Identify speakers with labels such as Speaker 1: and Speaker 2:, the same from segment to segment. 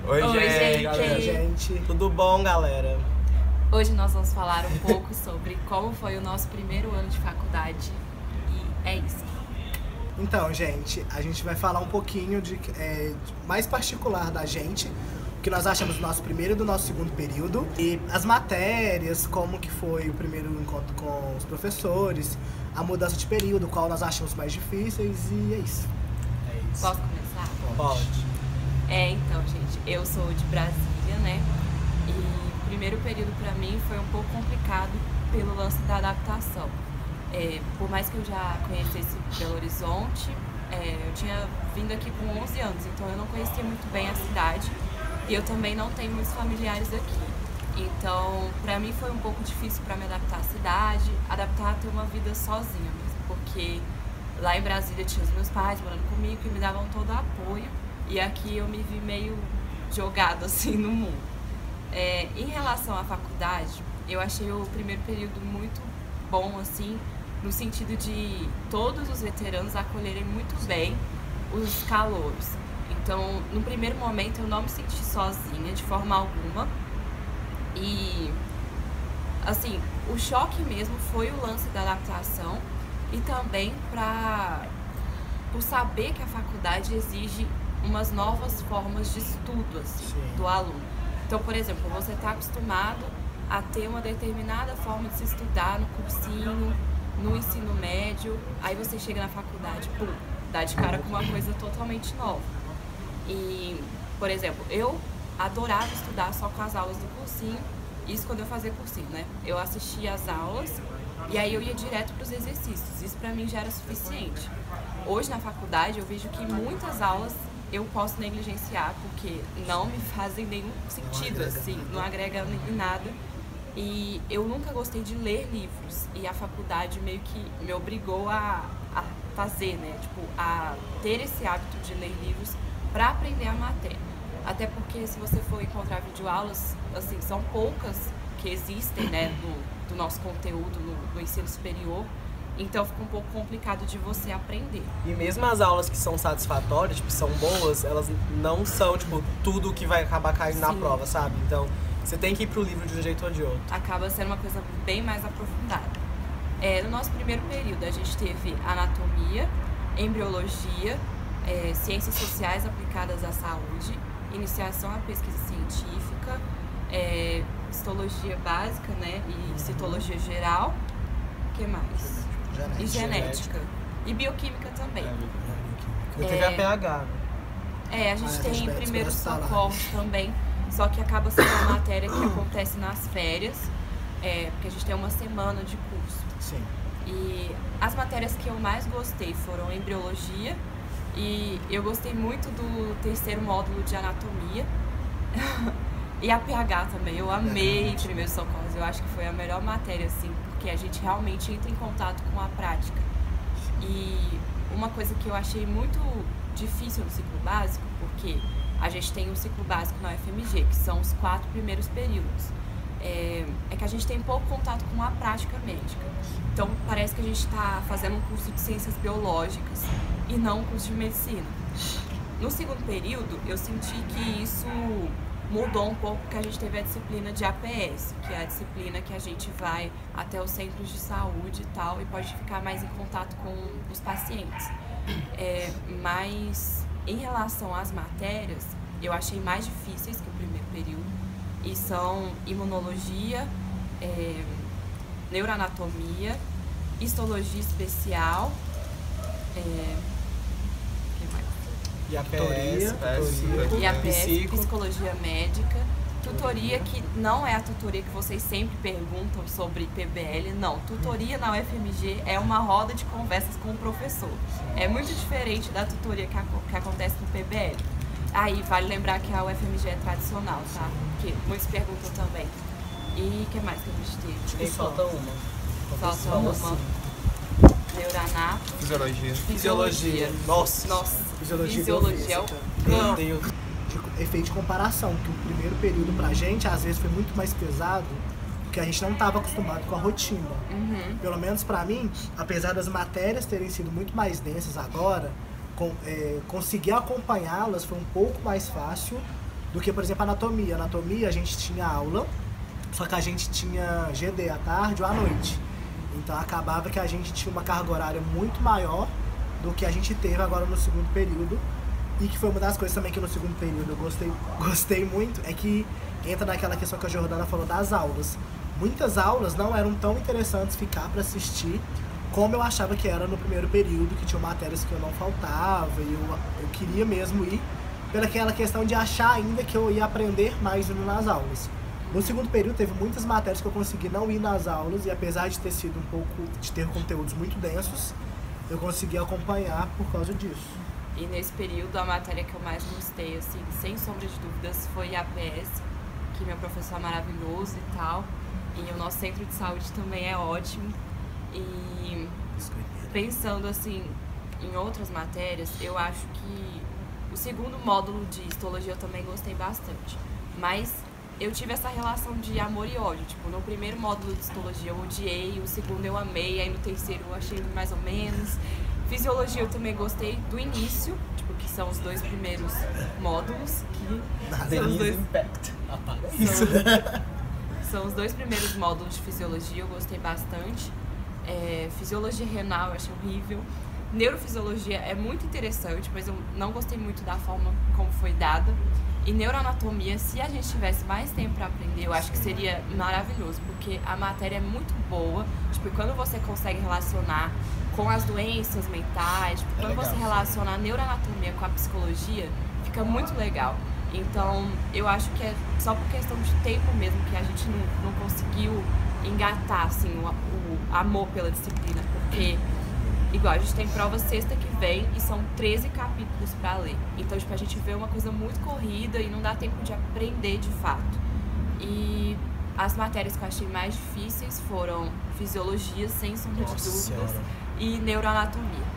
Speaker 1: Oi, gente.
Speaker 2: Galera, gente.
Speaker 1: Tudo bom, galera?
Speaker 3: Hoje nós vamos falar um pouco sobre como foi o nosso primeiro ano de faculdade e é isso.
Speaker 2: Então, gente, a gente vai falar um pouquinho de mais particular da gente, o que nós achamos do nosso primeiro e do nosso segundo período, e as matérias, como que foi o primeiro encontro com os professores, a mudança de período, qual nós achamos mais difíceis, e é isso.
Speaker 3: Posso começar?
Speaker 1: Pode.
Speaker 3: Então, gente, eu sou de Brasília, né? E o primeiro período pra mim foi um pouco complicado pelo lance da adaptação. Por mais que eu já conhecesse Belo Horizonte, eu tinha vindo aqui com 11 anos, então eu não conhecia muito bem a cidade e eu também não tenho muitos familiares aqui. Então, pra mim foi um pouco difícil pra me adaptar à cidade, adaptar a ter uma vida sozinha mesmo, porque lá em Brasília tinha os meus pais morando comigo que me davam todo o apoio e aqui eu me vi meio jogado assim no mundo. Em relação à faculdade, eu achei o primeiro período muito bom, assim, no sentido de todos os veteranos acolherem muito bem os calouros. Então, no primeiro momento, eu não me senti sozinha de forma alguma. E, assim, o choque mesmo foi o lance da adaptação e também por saber que a faculdade exige umas novas formas de estudo, assim, do aluno. Então, por exemplo, você está acostumado a ter uma determinada forma de se estudar no cursinho, no ensino médio, aí você chega na faculdade, pum, dá de cara com uma coisa totalmente nova. E, por exemplo, eu adorava estudar só com as aulas do cursinho, isso quando eu fazia cursinho, né? Eu assistia às aulas e aí eu ia direto para os exercícios, isso pra mim já era suficiente. Hoje na faculdade eu vejo que muitas aulas eu posso negligenciar porque não me fazem nenhum sentido, assim, não agrega em nada. E eu nunca gostei de ler livros e a faculdade meio que me obrigou a fazer, né? Tipo, a ter esse hábito de ler livros para aprender a matéria. Até porque se você for encontrar videoaulas, assim, são poucas que existem, né, do nosso conteúdo no ensino superior. Então fica um pouco complicado de você aprender.
Speaker 1: E mesmo as aulas que são satisfatórias, tipo, são boas, elas não são, tipo, tudo que vai acabar caindo na prova, sabe? Então, você tem que ir pro livro de um jeito ou de outro.
Speaker 3: Acaba sendo uma coisa bem mais aprofundada. No nosso primeiro período, a gente teve anatomia, embriologia, ciências sociais aplicadas à saúde, iniciação à pesquisa científica, histologia básica, né, e citologia geral. O que mais?
Speaker 2: Genética.
Speaker 3: E genética. E bioquímica também.
Speaker 1: Eu tive a PH, né?
Speaker 3: A gente tem
Speaker 2: vai
Speaker 3: primeiros
Speaker 2: despertar lá.
Speaker 3: socorros também, só que acaba sendo uma matéria que acontece nas férias, porque a gente tem uma semana de curso.
Speaker 2: Sim.
Speaker 3: E as matérias que eu mais gostei foram embriologia, e eu gostei muito do terceiro módulo de anatomia, e a PH também. Eu amei primeiros socorros, eu acho que foi a melhor matéria, assim, porque a gente realmente entra em contato com a prática. E uma coisa que eu achei muito difícil no ciclo básico, porque a gente tem um ciclo básico na UFMG, que são os 4 primeiros períodos, é que a gente tem pouco contato com a prática médica. Então parece que a gente está fazendo um curso de ciências biológicas e não um curso de medicina. No segundo período, eu senti que isso mudou um pouco, porque a gente teve a disciplina de APS, que é a disciplina que a gente vai até os centros de saúde e tal, e pode ficar mais em contato com os pacientes. Mas em relação às matérias, eu achei mais difíceis que o primeiro período, e são imunologia, neuroanatomia, histologia especial,
Speaker 1: E a
Speaker 2: Tutoria,
Speaker 3: e a PS,
Speaker 1: psico.
Speaker 3: psicologia médica, tutoria que não é a tutoria que vocês sempre perguntam sobre PBL, não. Tutoria na UFMG é uma roda de conversas com o professor. É muito diferente da tutoria que acontece no PBL. Aí, vale lembrar que a UFMG é tradicional, tá? Porque muitos perguntam também. E o que mais que a gente teve?
Speaker 1: E falta uma.
Speaker 3: Falta uma. Neuranato.
Speaker 4: Fisiologia.
Speaker 1: Fisiologia. Nossa.
Speaker 3: Fisiologia é o
Speaker 1: Meu
Speaker 3: campo.
Speaker 1: Deus.
Speaker 2: De efeito de comparação, que o primeiro período pra gente, às vezes, foi muito mais pesado, porque a gente não estava acostumado com a rotina. Pelo menos pra mim, apesar das matérias terem sido muito mais densas agora, conseguir acompanhá-las foi um pouco mais fácil do que, por exemplo, anatomia. Anatomia a gente tinha aula, só que a gente tinha GD à tarde ou à noite. Então acabava que a gente tinha uma carga horária muito maior do que a gente teve agora no segundo período. E que foi uma das coisas também que no segundo período eu gostei muito, é que entra naquela questão que a Jordana falou das aulas. Muitas aulas não eram tão interessantes ficar para assistir como eu achava que era no primeiro período, que tinha matérias que eu não faltava e eu queria mesmo ir pelaquela questão de achar ainda que eu ia aprender mais indo nas aulas. No segundo período teve muitas matérias que eu consegui não ir nas aulas e apesar de ter sido de ter conteúdos muito densos, eu consegui acompanhar por causa disso.
Speaker 3: E nesse período a matéria que eu mais gostei, assim, sem sombra de dúvidas, foi a APS, que meu professor é maravilhoso e tal. E o nosso centro de saúde também é ótimo. E pensando assim em outras matérias, eu acho que o segundo módulo de histologia eu também gostei bastante. Mas eu tive essa relação de amor e ódio. Tipo, no primeiro módulo de histologia eu odiei, o segundo eu amei, aí no terceiro eu achei mais ou menos. Fisiologia eu também gostei do início, tipo, que são os 2 primeiros módulos. São os 2 primeiros módulos de fisiologia, eu gostei bastante. Fisiologia renal eu achei horrível. Neurofisiologia é muito interessante, mas eu não gostei muito da forma como foi dada. E neuroanatomia, se a gente tivesse mais tempo para aprender, eu acho que seria maravilhoso, porque a matéria é muito boa. Tipo, quando você consegue relacionar com as doenças mentais, tipo, quando você relaciona a neuroanatomia com a psicologia, fica muito legal. Então, eu acho que é só por questão de tempo mesmo que a gente não conseguiu engatar, assim, o amor pela disciplina, porque, igual, a gente tem prova sexta que vem e são 13 capítulos pra ler. Então, tipo, a gente vê uma coisa muito corrida e não dá tempo de aprender de fato. E as matérias que eu achei mais difíceis foram fisiologia, sem sombra de dúvidas, e neuroanatomia.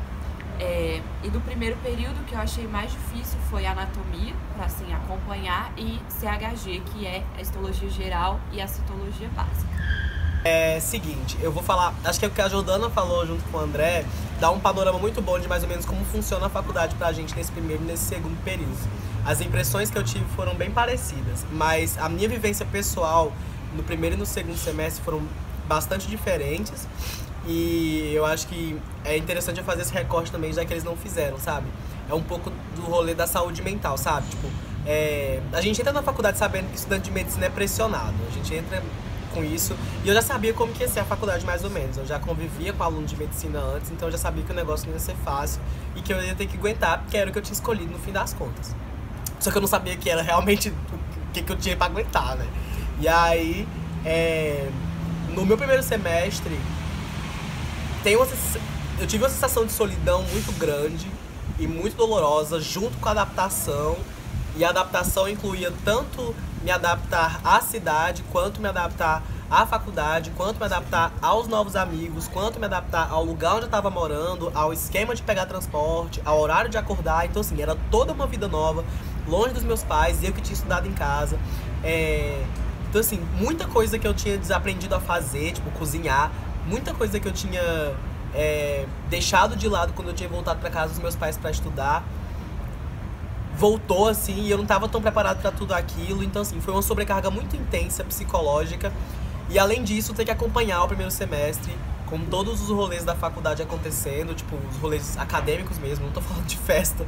Speaker 3: E do primeiro período que eu achei mais difícil foi anatomia, para assim acompanhar, e CHG, que é a histologia geral e a citologia básica.
Speaker 1: Seguinte, eu vou falar, acho que é o que a Jordana falou junto com o André, dá um panorama muito bom de mais ou menos como funciona a faculdade pra gente nesse primeiro e nesse segundo período. As impressões que eu tive foram bem parecidas, mas a minha vivência pessoal no primeiro e no segundo semestre foram bastante diferentes. E eu acho que é interessante eu fazer esse recorte também, já que eles não fizeram, sabe? É um pouco do rolê da saúde mental, sabe? Tipo, a gente entra na faculdade sabendo que estudante de medicina é pressionado. A gente entra com isso. E eu já sabia como que ia ser a faculdade mais ou menos. Eu já convivia com aluno de medicina antes, então eu já sabia que o negócio não ia ser fácil e que eu ia ter que aguentar, porque era o que eu tinha escolhido no fim das contas. Só que eu não sabia que era realmente o que eu tinha pra aguentar, né? E aí, no meu primeiro semestre, eu tive uma sensação de solidão muito grande e muito dolorosa, junto com a adaptação. E a adaptação incluía tanto me adaptar à cidade, quanto me adaptar à faculdade, quanto me adaptar aos novos amigos, quanto me adaptar ao lugar onde eu estava morando, ao esquema de pegar transporte, ao horário de acordar. Então, assim, era toda uma vida nova, longe dos meus pais, eu que tinha estudado em casa. Então, assim, muita coisa que eu tinha desaprendido a fazer, tipo, cozinhar, muita coisa que eu tinha deixado de lado quando eu tinha voltado para casa dos meus pais para estudar, voltou, assim, e eu não estava tão preparado para tudo aquilo. Então, assim, foi uma sobrecarga muito intensa, psicológica. E, além disso, ter que acompanhar o primeiro semestre com todos os rolês da faculdade acontecendo, tipo, os rolês acadêmicos mesmo, não tô falando de festa.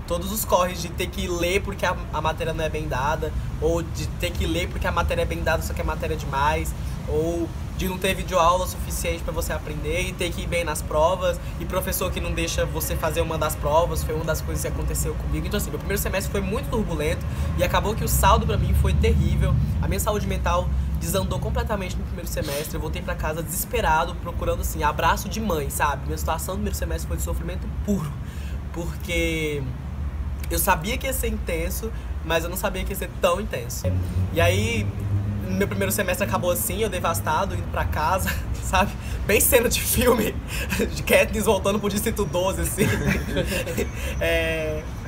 Speaker 1: Todos os corres de ter que ler porque a matéria não é bem dada, ou de ter que ler porque a matéria é bem dada, só que a matéria é demais, ou de não ter videoaula suficiente para você aprender e ter que ir bem nas provas, e professor que não deixa você fazer uma das provas, foi uma das coisas que aconteceu comigo. Então, assim, meu primeiro semestre foi muito turbulento e acabou que o saldo para mim foi terrível. A minha saúde mental desandou completamente no primeiro semestre. Eu voltei para casa desesperado, procurando, assim, abraço de mãe, sabe? Minha situação no primeiro semestre foi de sofrimento puro, porque eu sabia que ia ser intenso, mas eu não sabia que ia ser tão intenso. E aí, meu primeiro semestre acabou assim, eu devastado, indo pra casa, sabe? Bem cena de filme, de Katniss voltando pro Distrito 12, assim.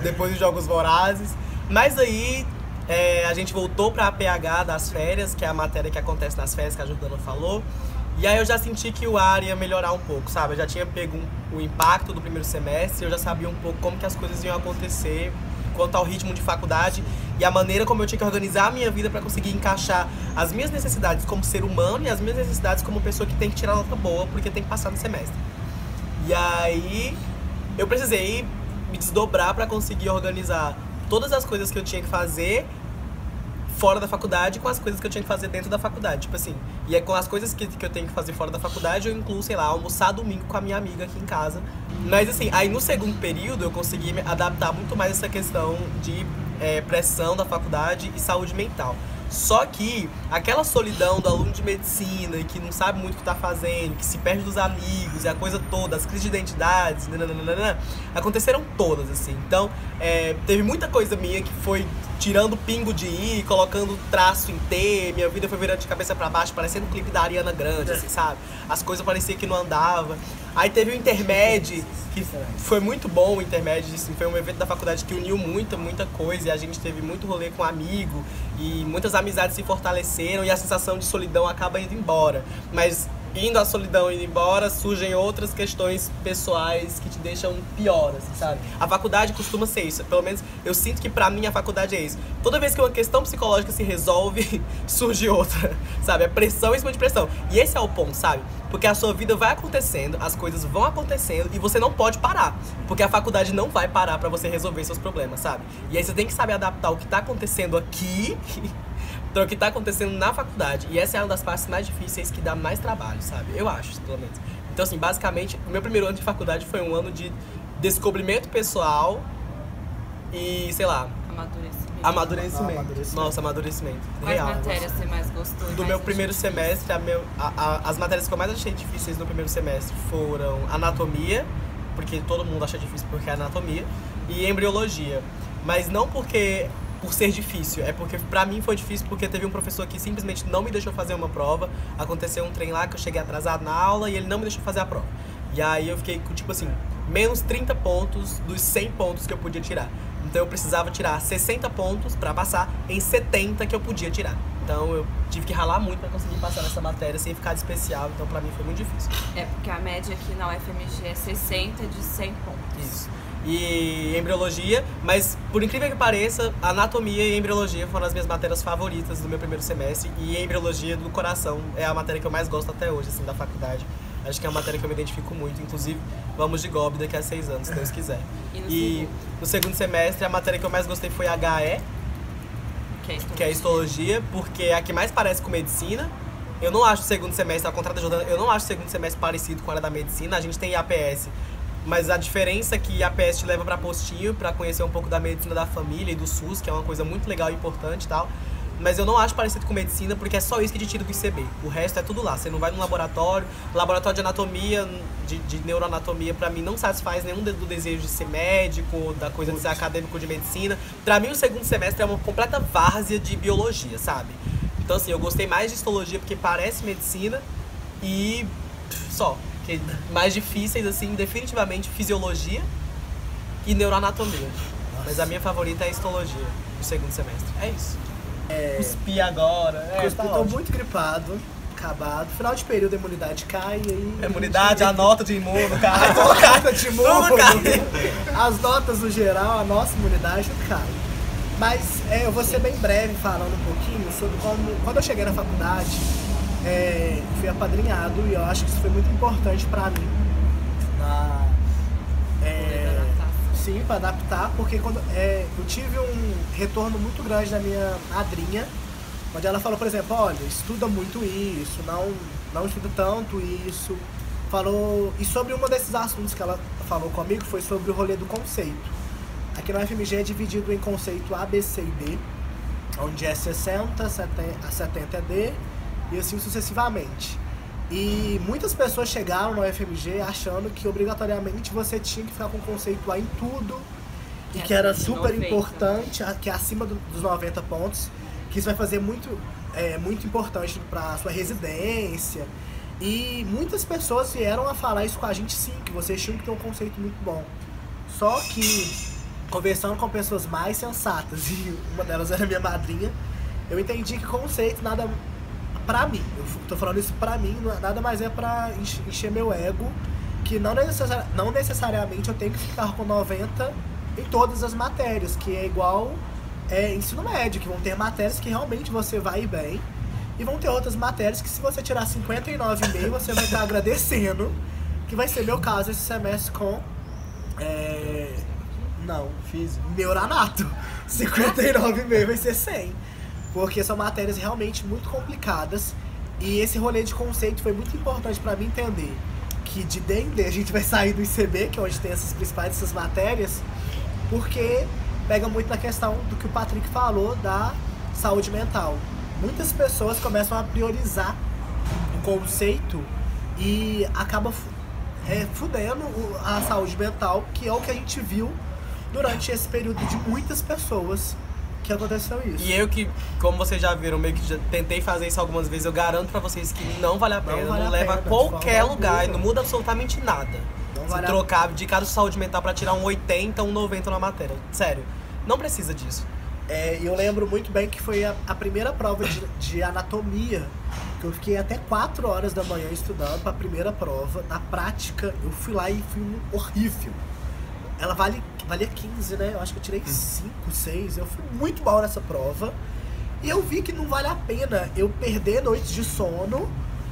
Speaker 1: Depois dos Jogos Vorazes. Mas aí, a gente voltou pra APH das férias, que é a matéria que acontece nas férias, que a Jordana falou. E aí eu já senti que o ar ia melhorar um pouco, sabe? Eu já tinha pego o impacto do primeiro semestre, eu já sabia um pouco como que as coisas iam acontecer quanto ao ritmo de faculdade. e a maneira como eu tinha que organizar a minha vida pra conseguir encaixar as minhas necessidades como ser humano e as minhas necessidades como pessoa que tem que tirar nota boa porque tem que passar no semestre. E aí eu precisei me desdobrar pra conseguir organizar todas as coisas que eu tinha que fazer fora da faculdade com as coisas que eu tinha que fazer dentro da faculdade, tipo assim. E é com as coisas que eu tenho que fazer fora da faculdade, eu incluo, sei lá, almoçar domingo com a minha amiga aqui em casa. Mas assim, aí no segundo período eu consegui me adaptar muito mais essa questão de pressão da faculdade e saúde mental. Só que aquela solidão do aluno de medicina que não sabe muito o que tá fazendo, que se perde dos amigos e a coisa toda, as crises de identidades, nananana, aconteceram todas, assim. Então, teve muita coisa minha que foi tirando pingo de I, colocando traço em T, minha vida foi virando de cabeça pra baixo, parecendo um clipe da Ariana Grande, assim, sabe? As coisas pareciam que não andavam. Aí teve o Intermed, que foi muito bom o Intermed, assim, foi um evento da faculdade que uniu muita coisa, e a gente teve muito rolê com amigo, e muitas amizades se fortaleceram, e a sensação de solidão acaba indo embora. Mas indo a solidão indo embora, surgem outras questões pessoais que te deixam pior, assim, sabe? A faculdade costuma ser isso, pelo menos eu sinto que pra mim a faculdade é isso. Toda vez que uma questão psicológica se resolve, surge outra, sabe? É pressão em cima de pressão. E esse é o ponto, sabe? Porque a sua vida vai acontecendo, as coisas vão acontecendo e você não pode parar. Porque a faculdade não vai parar pra você resolver seus problemas, sabe? E aí você tem que saber adaptar o que tá acontecendo aqui então, o que tá acontecendo na faculdade. E essa é uma das partes mais difíceis que dá mais trabalho, sabe? Eu acho, pelo menos. Então, assim, basicamente, o meu primeiro ano de faculdade foi um ano de descobrimento pessoal e, sei lá... Amadurecimento. Nossa, amadurecimento.
Speaker 3: Quais matérias você mais gostou?
Speaker 1: Do meu primeiro semestre, as matérias que eu mais achei difíceis no primeiro semestre foram anatomia, porque todo mundo acha difícil porque é anatomia, e embriologia. Mas não por ser difícil, é porque pra mim foi difícil porque teve um professor que simplesmente não me deixou fazer uma prova. Aconteceu um trem lá que eu cheguei atrasado na aula e ele não me deixou fazer a prova. E aí eu fiquei com, tipo assim, menos 30 pontos dos 100 pontos que eu podia tirar. Então eu precisava tirar 60 pontos pra passar em 70 que eu podia tirar. Então eu tive que ralar muito pra conseguir passar nessa matéria sem ficar de especial, então pra mim foi muito difícil.
Speaker 3: É porque a média aqui na UFMG é 60 de 100 pontos.
Speaker 1: Isso. E embriologia, mas por incrível que pareça, anatomia e embriologia foram as minhas matérias favoritas do meu primeiro semestre, e embriologia do coração é a matéria que eu mais gosto até hoje, assim, da faculdade. Acho que é uma matéria que eu me identifico muito, inclusive vamos de GOB daqui a 6 anos, se Deus quiser. E no segundo semestre a matéria que eu mais gostei foi HE, que é histologia, porque é a que mais parece com medicina. Eu não acho o segundo semestre, ao contrário da Jordana, eu não acho o segundo semestre parecido com a área da medicina. A gente tem APS, mas a diferença é que a APS te leva pra postinho, pra conhecer um pouco da medicina da família e do SUS, que é uma coisa muito legal e importante e tal. Mas eu não acho parecido com medicina, porque é só isso que te tira do ICB. O resto é tudo lá. Você não vai no laboratório. Laboratório de anatomia, de neuroanatomia, pra mim, não satisfaz nenhum do desejo de ser médico, da coisa de ser acadêmico de medicina. Pra mim, o segundo semestre é uma completa várzea de biologia, sabe? Então, assim, eu gostei mais de histologia porque parece medicina e só. Que mais difíceis, assim, definitivamente, fisiologia e neuroanatomia. Mas a minha favorita é a histologia, no segundo semestre. É isso. Cuspi agora.
Speaker 2: Tô muito gripado, acabado. Final de período a imunidade cai e aí...
Speaker 1: Imunidade, a nota de imuno, cara.
Speaker 2: A nota de imuno, as notas no geral, a nossa imunidade cai. Mas eu vou ser bem breve falando um pouquinho sobre como... Quando eu cheguei na faculdade, fui apadrinhado e eu acho que isso foi muito importante pra mim. Sim, para adaptar, porque quando eu tive um retorno muito grande da minha madrinha, onde ela falou, por exemplo, olha, estuda muito isso, não estuda tanto isso. Falou, e sobre um desses assuntos que ela falou comigo foi sobre o rolê do conceito. Aqui no FMG é dividido em conceito A, B, C e D, onde é 60, 70 é D e assim sucessivamente. E muitas pessoas chegaram no FMG achando que obrigatoriamente você tinha que ficar com o conceito A em tudo e que era super 90, importante, que é acima dos 90 pontos, que isso vai fazer muito importante para a sua residência. E muitas pessoas vieram a falar isso com a gente, sim, que vocês tinham que ter um conceito muito bom. Só que, conversando com pessoas mais sensatas, e uma delas era minha madrinha, eu entendi que conceito nada... Pra mim, eu tô falando isso pra mim, nada mais é pra encher meu ego, que não necessariamente eu tenho que ficar com 90 em todas as matérias, que é igual ensino médio, que vão ter matérias que realmente você vai ir bem. E vão ter outras matérias que se você tirar 59,5, você vai estar agradecendo. Que vai ser meu caso esse semestre com... Não, fiz Neuranato. 59,5 vai ser 100. Porque são matérias realmente muito complicadas. E esse rolê de conceito foi muito importante pra mim entender que de D&D a gente vai sair do ICB, que é onde tem essas principais dessas matérias, porque pega muito na questão do que o Patrick falou da saúde mental. Muitas pessoas começam a priorizar o conceito e acaba fudendo a saúde mental, que é o que a gente viu durante esse período de muitas pessoas que aconteceu isso.
Speaker 1: E eu que, como vocês já viram, meio que já tentei fazer isso algumas vezes, eu garanto pra vocês que não vale a pena, não leva a qualquer lugar, e não muda absolutamente nada. Se trocar de cada saúde mental pra tirar um 80, um 90 na matéria. Sério, não precisa disso.
Speaker 2: Eu lembro muito bem que foi a primeira prova de anatomia, que eu fiquei até 4 horas da manhã estudando pra primeira prova. Na prática, eu fui lá e fui horrível. Ela valia 15, né? Eu acho que eu tirei 5, 6. Eu fui muito mal nessa prova. E eu vi que não vale a pena eu perder noites de sono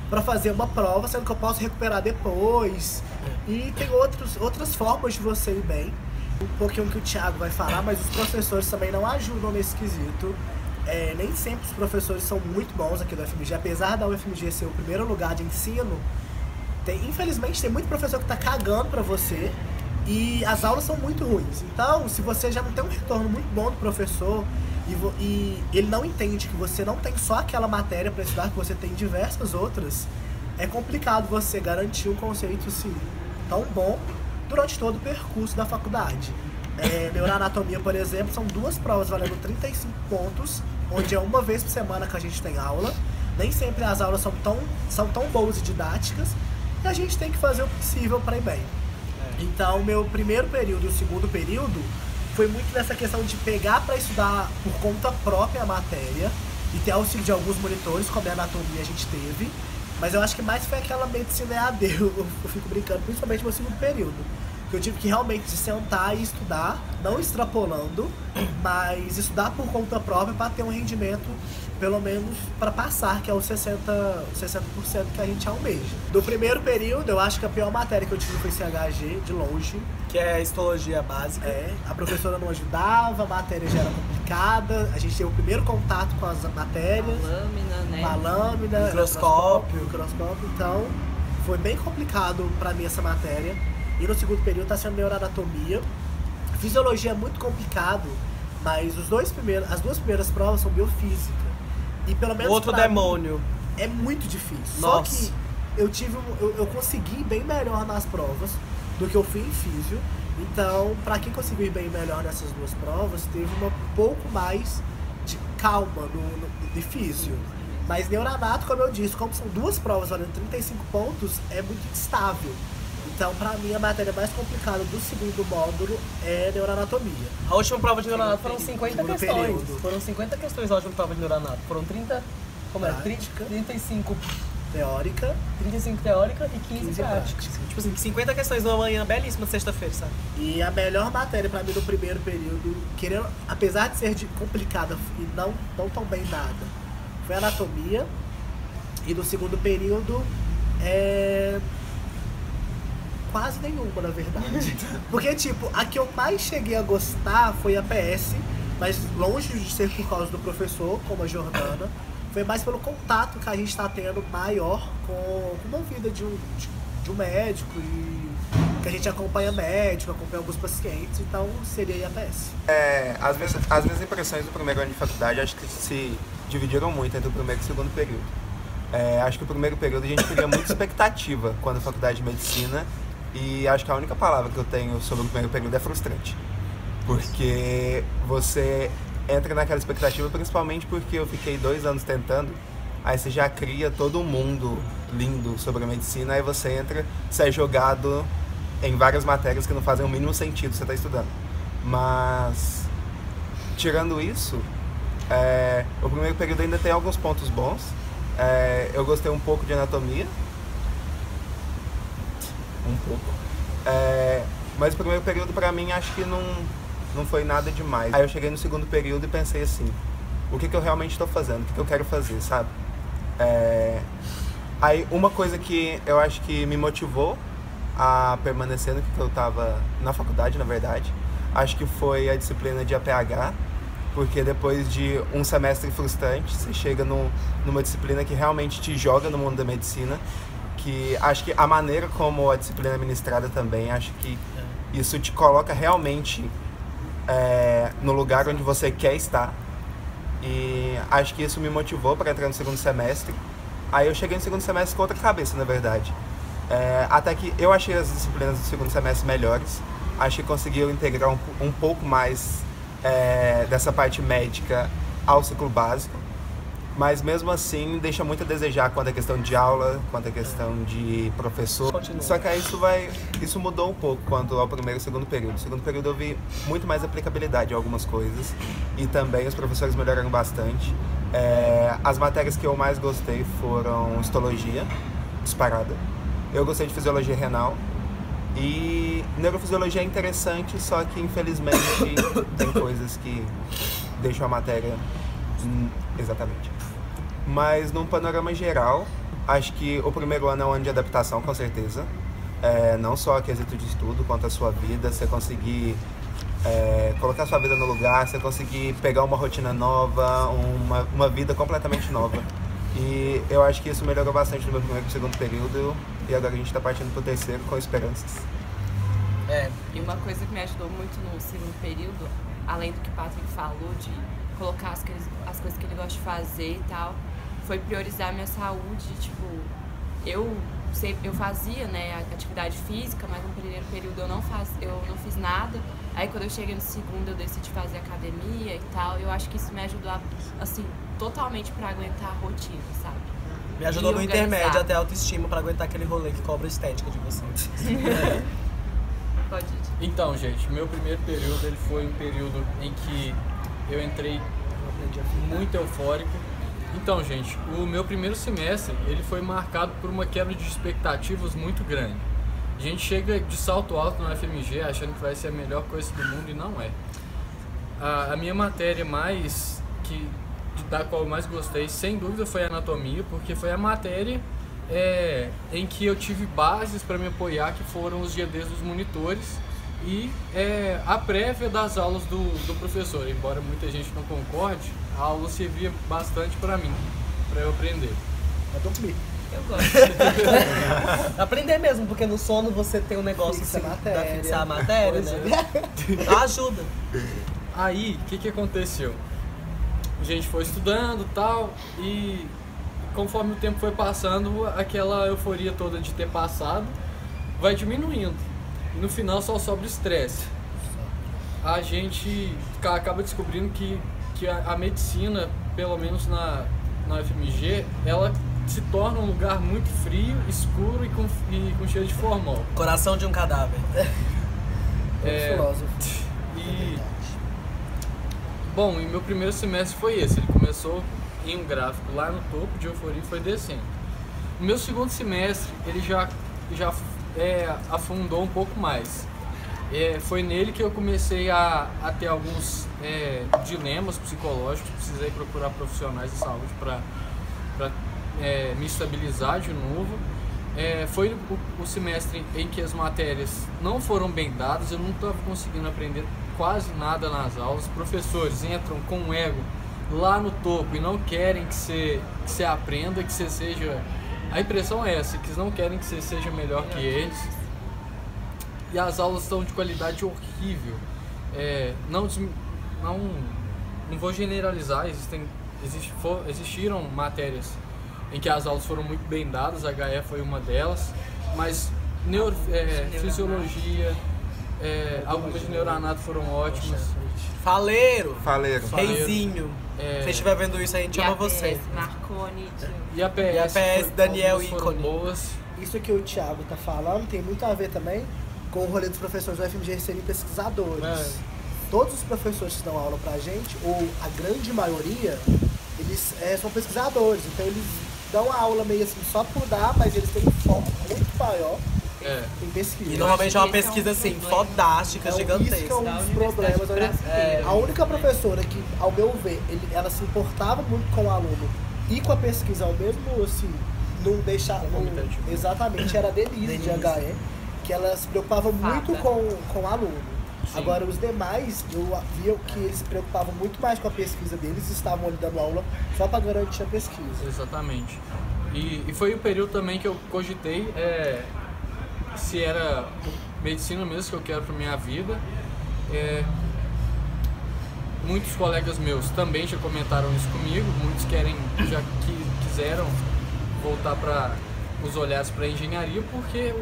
Speaker 2: pra fazer uma prova, sendo que eu posso recuperar depois. E tem outras formas de você ir bem. Um pouquinho que o Thiago vai falar, mas os professores também não ajudam nesse quesito. Nem sempre os professores são muito bons aqui da UFMG, apesar da UFMG ser o primeiro lugar de ensino. Infelizmente tem muito professor que tá cagando pra você e as aulas são muito ruins. Então, se você já não tem um retorno muito bom do professor e ele não entende que você não tem só aquela matéria pra estudar, que você tem diversas outras, é complicado você garantir um conceito assim, tão bom durante todo o percurso da faculdade. Neuroanatomia, por exemplo, são 2 provas valendo 35 pontos, onde é uma vez por semana que a gente tem aula. Nem sempre as aulas são tão boas e didáticas, e a gente tem que fazer o possível para ir bem. Então, meu primeiro período e o segundo período foi muito nessa questão de pegar para estudar por conta própria a matéria e ter auxílio de alguns monitores, como a anatomia a gente teve. Mas eu acho que mais foi aquela medicina EAD, eu fico brincando, principalmente no meu segundo período. Que eu tive que realmente sentar e estudar, não extrapolando, mas estudar por conta própria para ter um rendimento, pelo menos para passar, que é os 60% que a gente almeja. Do primeiro período, eu acho que a pior matéria que eu tive foi CHG, de longe.
Speaker 1: Que é a histologia básica.
Speaker 2: A professora não ajudava, a matéria já era complicada, a gente teve o primeiro contato com as matérias. Uma lâmina, microscópio, então foi bem complicado para mim essa matéria. E no segundo período tá sendo neuroanatomia. Fisiologia é muito complicado, mas as 2 primeiras provas são biofísica. E pelo menos
Speaker 1: outro demônio.
Speaker 2: É muito difícil.
Speaker 1: Nossa.
Speaker 2: Só que eu consegui ir bem melhor nas provas do que eu fui em físio. Então, pra quem conseguiu ir bem melhor nessas 2 provas, teve um pouco mais de calma no físio. Mas neuranato, como eu disse, como são 2 provas valendo 35 pontos, é muito instável. Então, pra mim, a matéria mais complicada do segundo módulo é neuroanatomia.
Speaker 1: A última prova de neuroanato foram 50 questões. Período. Foram 50 questões a última prova de neuroanato. Foram 30... Como é? 35
Speaker 2: teórica.
Speaker 1: 35 teórica e 15 prática. Tipo assim, 50 questões numa manhã belíssima, sexta-feira, sabe?
Speaker 2: E a melhor matéria pra mim do primeiro período, apesar de ser complicada e não tão bem dada, foi anatomia. E do segundo período, quase nenhuma, na verdade. Porque, tipo, a que eu mais cheguei a gostar foi a PS, mas longe de ser por causa do professor, como a Jordana, foi mais pelo contato que a gente tá tendo maior com uma vida de um médico e que a gente acompanha médico, acompanha alguns pacientes, então seria a PS.
Speaker 4: As minhas impressões do primeiro ano de faculdade acho que se dividiram muito entre o primeiro e o segundo período. Acho que o primeiro período a gente cria muita expectativa quando a faculdade de medicina. E acho que a única palavra que eu tenho sobre o primeiro período é frustrante. Porque você entra naquela expectativa, principalmente porque eu fiquei 2 anos tentando, aí você já cria todo um mundo lindo sobre a medicina, aí você entra, você é jogado em várias matérias que não fazem o mínimo sentido você tá estudando. Mas, tirando isso, o primeiro período ainda tem alguns pontos bons. Eu gostei um pouco de anatomia. Um pouco. Mas o primeiro período pra mim acho que não foi nada demais. Aí eu cheguei no segundo período e pensei assim, o que eu realmente estou fazendo, o que eu quero fazer, sabe? Aí uma coisa que eu acho que me motivou a permanecer no que eu estava na faculdade, na verdade, acho que foi a disciplina de APH, porque depois de um semestre frustrante, você chega numa disciplina que realmente te joga no mundo da medicina, que acho que a maneira como a disciplina é ministrada também, acho que isso te coloca realmente no lugar onde você quer estar. E acho que isso me motivou para entrar no segundo semestre. Aí eu cheguei no segundo semestre com outra cabeça, na verdade. Até que eu achei as disciplinas do segundo semestre melhores. Acho que conseguiu integrar um pouco mais dessa parte médica ao ciclo básico. Mas mesmo assim deixa muito a desejar quanto à questão de aula, quanto à questão de professor.
Speaker 1: Continua.
Speaker 4: Só que aí isso mudou um pouco quanto ao primeiro e segundo período. No segundo período eu vi muito mais aplicabilidade em algumas coisas e também os professores melhoraram bastante. As matérias que eu mais gostei foram histologia, disparada. Eu gostei de fisiologia renal e neurofisiologia é interessante, só que infelizmente tem coisas que deixam a matéria exatamente. Mas num panorama geral, acho que o primeiro ano é um ano de adaptação, com certeza. Não só a quesito de estudo, quanto a sua vida, você conseguir colocar sua vida no lugar, você conseguir pegar uma rotina nova, uma vida completamente nova. E eu acho que isso melhorou bastante no meu primeiro e segundo período, e agora a gente está partindo para o terceiro com esperanças.
Speaker 3: E uma coisa que me ajudou muito no segundo período, além do que o Patrick falou, de colocar as coisas que ele gosta de fazer e tal, foi priorizar a minha saúde. Tipo, eu fazia, né, a atividade física, mas no primeiro período eu não fiz nada. Aí quando eu cheguei no segundo eu decidi fazer academia e tal. Eu acho que isso me ajudou assim, totalmente pra aguentar a rotina, sabe?
Speaker 1: Me ajudou
Speaker 3: E
Speaker 1: no
Speaker 3: organizar.
Speaker 1: intermédio até a autoestima pra aguentar aquele rolê que cobra estética de você.
Speaker 3: Pode ir.
Speaker 5: Então, gente, meu primeiro período ele foi um período em que eu entrei muito eufórico. Então, gente, o meu primeiro semestre ele foi marcado por uma quebra de expectativas muito grande. A gente chega de salto alto no FMG achando que vai ser a melhor coisa do mundo e não é. A minha matéria da qual eu mais gostei, sem dúvida, foi a anatomia, porque foi a matéria em que eu tive bases para me apoiar, que foram os GDs dos monitores e a prévia das aulas do professor. Embora muita gente não concorde, a aula servia bastante para mim, para eu aprender.
Speaker 2: Vai dormir.
Speaker 3: Eu gosto.
Speaker 1: Aprender mesmo, porque no sono você tem um negócio
Speaker 2: Fixa
Speaker 1: assim,
Speaker 2: a matéria.
Speaker 1: da fixar a matéria,
Speaker 5: Pois
Speaker 1: né? Ajuda.
Speaker 5: Aí, o que aconteceu? A gente foi estudando e tal, e conforme o tempo foi passando, aquela euforia toda de ter passado vai diminuindo. E no final só sobra estresse. A gente acaba descobrindo que a medicina, pelo menos na UFMG, ela se torna um lugar muito frio, escuro e com cheiro de formol.
Speaker 1: Coração de um cadáver.
Speaker 2: Filósofo.
Speaker 5: Bom, e meu primeiro semestre foi esse. Ele começou em um gráfico lá no topo de euforia e foi descendo. O meu segundo semestre, ele já afundou um pouco mais. Foi nele que eu comecei a ter alguns dilemas psicológicos. Precisei procurar profissionais de saúde para me estabilizar de novo. Foi o semestre em que as matérias não foram bem dadas, eu não estava conseguindo aprender quase nada nas aulas. Os professores entram com um ego lá no topo e não querem que você aprenda, que você seja... A impressão é essa, que eles não querem que você seja melhor que eles. E as aulas estão de qualidade horrível. Não vou generalizar, existiram matérias em que as aulas foram muito bem dadas, a HE foi uma delas, mas fisiologia, algumas de neuroanato foram ótimas.
Speaker 1: Faleiro.
Speaker 5: Reizinho.
Speaker 1: Se você estiver vendo isso, a gente ama você.
Speaker 3: Marconi.
Speaker 5: E a PS,
Speaker 1: Daniel
Speaker 5: foram
Speaker 1: Ícone.
Speaker 5: boas.
Speaker 2: Isso que o Thiago tá falando tem muito a ver também com o rolê dos professores do FMG serem pesquisadores. Todos os professores que dão aula pra gente, ou a grande maioria, eles são pesquisadores. Então eles dão a aula meio assim só por dar, mas eles têm um foco muito maior em pesquisa.
Speaker 1: E normalmente é uma
Speaker 3: Esse é um
Speaker 1: pesquisa assim,
Speaker 3: problema.
Speaker 1: fodástica,
Speaker 2: Isso que
Speaker 1: gigantesca.
Speaker 2: é um dos problemas. Olha, a única professora que, ao meu ver, ela se importava muito com o aluno e com a pesquisa ao mesmo, assim, não deixar... Exatamente, era a Denise de HE, que ela se preocupava muito com o aluno.
Speaker 5: Sim.
Speaker 2: Agora, os demais, eu via que eles se preocupavam muito mais com a pesquisa deles e estavam ali dando aula só para garantir a pesquisa.
Speaker 5: Exatamente. E foi o período também que eu cogitei se era medicina mesmo que eu quero para minha vida. Muitos colegas meus também já comentaram isso comigo, muitos quiseram voltar para os olhares para a engenharia, porque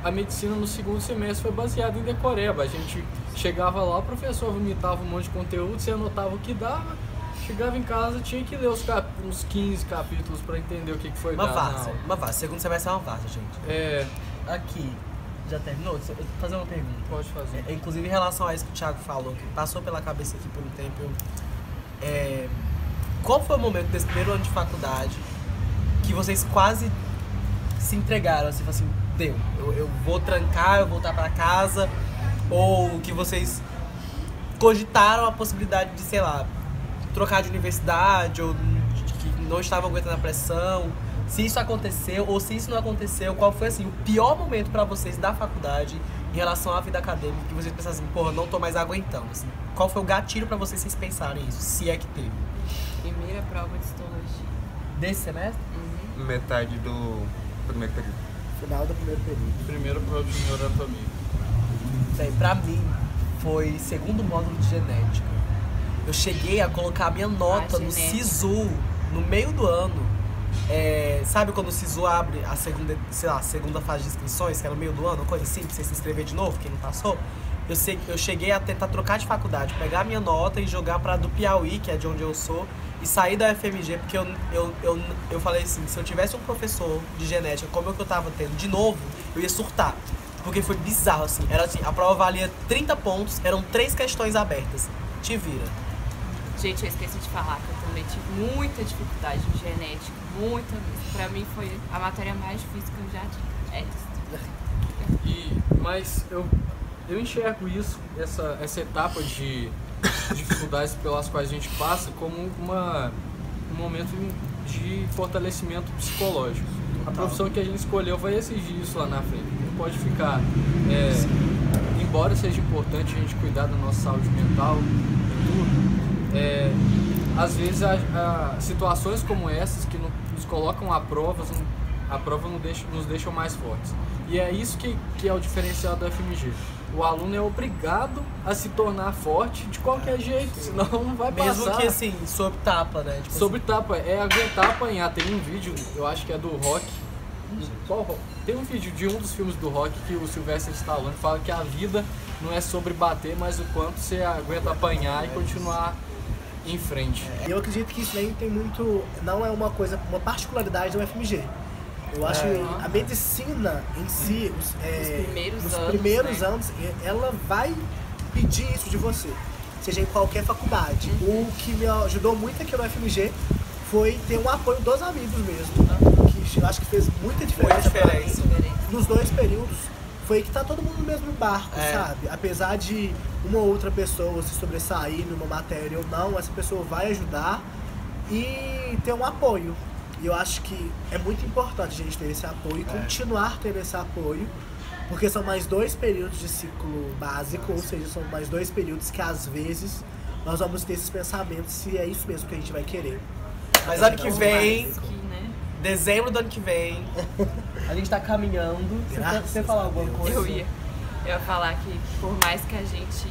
Speaker 5: a medicina no segundo semestre foi baseada em decoreba. A gente chegava lá, o professor vomitava um monte de conteúdo, você anotava o que dava, chegava em casa, tinha que ler uns 15 capítulos para entender o que foi dado.
Speaker 1: Uma várzea. Segundo semestre é uma várzea, gente. Aqui, já terminou? Eu vou fazer uma pergunta.
Speaker 5: Pode fazer.
Speaker 1: Inclusive em relação a isso que o Thiago falou, que passou pela cabeça aqui por um tempo, qual foi o momento desse primeiro ano de faculdade que vocês quase se entregaram, assim, assim, deu, eu vou trancar, eu vou voltar pra casa, ou que vocês cogitaram a possibilidade de, sei lá, trocar de universidade, ou que não estavam aguentando a pressão? Se isso aconteceu, ou se isso não aconteceu, qual foi, assim, o pior momento pra vocês da faculdade em relação à vida acadêmica, que vocês pensaram assim, porra, não tô mais aguentando, assim? Qual foi o gatilho pra vocês pensarem isso, se é que teve?
Speaker 3: Primeira prova de histologia.
Speaker 1: Desse semestre?
Speaker 4: Metade do primeiro período.
Speaker 2: Final do primeiro período.
Speaker 5: Primeiro prova de neuroanatomia.
Speaker 1: Bem, pra mim, foi segundo módulo de genética. Eu cheguei a colocar a minha nota no
Speaker 3: genética.
Speaker 1: SISU, no meio do ano. Sabe quando o SISU abre a segunda, sei lá, segunda fase de inscrições, que era no meio do ano, uma coisa assim, pra você se inscrever de novo, quem não passou? Eu cheguei a tentar trocar de faculdade, pegar a minha nota e jogar pra do Piauí, que é de onde eu sou, e sair da UFMG, porque eu falei assim, se eu tivesse um professor de genética como o que eu tava tendo de novo, eu ia surtar. Porque foi bizarro, assim. Era assim, a prova valia 30 pontos, eram 3 questões abertas. Te vira.
Speaker 3: Gente, eu esqueci de falar que eu também tive muita dificuldade em genética, muita mesmo. Pra mim foi a matéria mais difícil que eu já tive.
Speaker 5: Mas eu enxergo isso, essa etapa de dificuldades pelas quais a gente passa, como um momento de fortalecimento psicológico. A profissão que a gente escolheu vai exigir isso lá na frente. Não pode ficar... embora seja importante a gente cuidar da nossa saúde mental e tudo, às vezes situações como essas que nos colocam a prova nos deixam mais fortes. E é isso que é o diferencial da FMG. O aluno é obrigado a se tornar forte de qualquer jeito, senão não vai passar.
Speaker 1: Mesmo que assim, sob tapa, né? Tipo
Speaker 5: Sobre
Speaker 1: assim.
Speaker 5: tapa, é aguentar apanhar. Tem um vídeo, eu acho que é do Rock. Qual Rock? Tem um vídeo de um dos filmes do Rock que o Sylvester Stallone fala que a vida não é sobre bater, mas o quanto você aguenta apanhar e continuar em frente.
Speaker 2: Eu acredito que isso aí tem muito... Não é uma particularidade do UFMG. Eu acho que a medicina em si, nos primeiros anos, ela vai pedir isso de você, seja em qualquer faculdade. O que me ajudou muito aqui no UFMG foi ter um apoio dos amigos mesmo, que eu acho que fez muita diferença. Nos 2 períodos, foi que tá todo mundo no mesmo barco, sabe? Apesar de uma ou outra pessoa se sobressair numa matéria ou não, essa pessoa vai ajudar e ter um apoio. E eu acho que é muito importante a gente ter esse apoio e continuar tendo esse apoio, porque são mais 2 períodos de ciclo básico, ou seja, são mais 2 períodos que às vezes nós vamos ter esses pensamentos se é isso mesmo que a gente vai querer.
Speaker 1: Mas ano que vem,
Speaker 3: né?
Speaker 1: dezembro do ano que vem, a gente tá caminhando. Você falar alguma coisa?
Speaker 3: Eu ia falar que por mais que a gente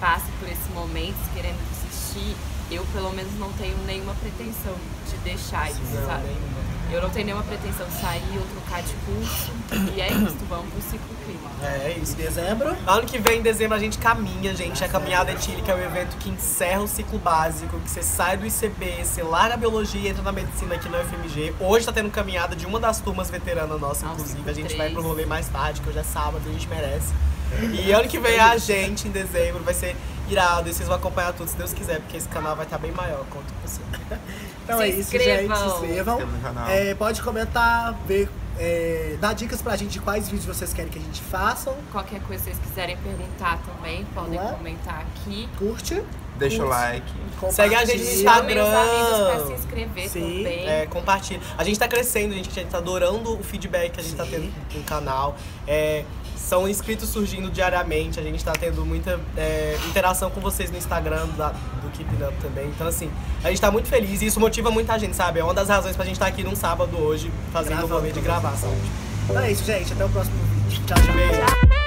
Speaker 3: passe por esses momentos querendo desistir, eu pelo menos não tenho nenhuma pretensão de deixar isso, sabe? Eu não tenho nenhuma pretensão de sair ou trocar de curso. E é isso, vamos pro ciclo clínico.
Speaker 1: É isso.
Speaker 2: Em dezembro?
Speaker 1: Ano que vem, em dezembro, a gente caminha, gente. A Caminhada Etílica é o evento que encerra o ciclo básico, que você sai do ICB, você larga a biologia e entra na medicina aqui no UFMG. Hoje tá tendo caminhada de uma das turmas veteranas nossa, inclusive. A gente vai pro rolê mais tarde, que hoje é sábado, a gente merece. E ano que vem a gente, em dezembro, vai ser irado. E vocês vão acompanhar tudo, se Deus quiser, porque esse canal vai estar bem maior, conto com você.
Speaker 2: Então
Speaker 3: Se
Speaker 2: é isso,
Speaker 3: inscrevam.
Speaker 2: gente. Se inscrevam.
Speaker 4: Inscreva no canal.
Speaker 2: Pode comentar, ver Dá dicas pra gente de quais vídeos vocês querem que a gente faça.
Speaker 3: Qualquer coisa que vocês quiserem perguntar também, podem comentar aqui.
Speaker 2: Curte.
Speaker 4: Deixa o like.
Speaker 1: Segue a gente no
Speaker 3: Chamem
Speaker 1: Instagram.
Speaker 3: os amigos pra se inscrever
Speaker 2: Sim,
Speaker 3: também.
Speaker 1: Compartilha. A gente tá crescendo, a gente tá adorando o feedback que a gente tá tendo no canal. São inscritos surgindo diariamente, a gente tá tendo muita interação com vocês no Instagram do Keeping Up também. Então, assim, a gente tá muito feliz e isso motiva muita gente, sabe? É uma das razões pra gente estar aqui num sábado hoje, fazendo o momento de gravar, sabe?
Speaker 2: Então é isso, gente. Até o próximo vídeo. Tchau, tchau.
Speaker 1: Beijo.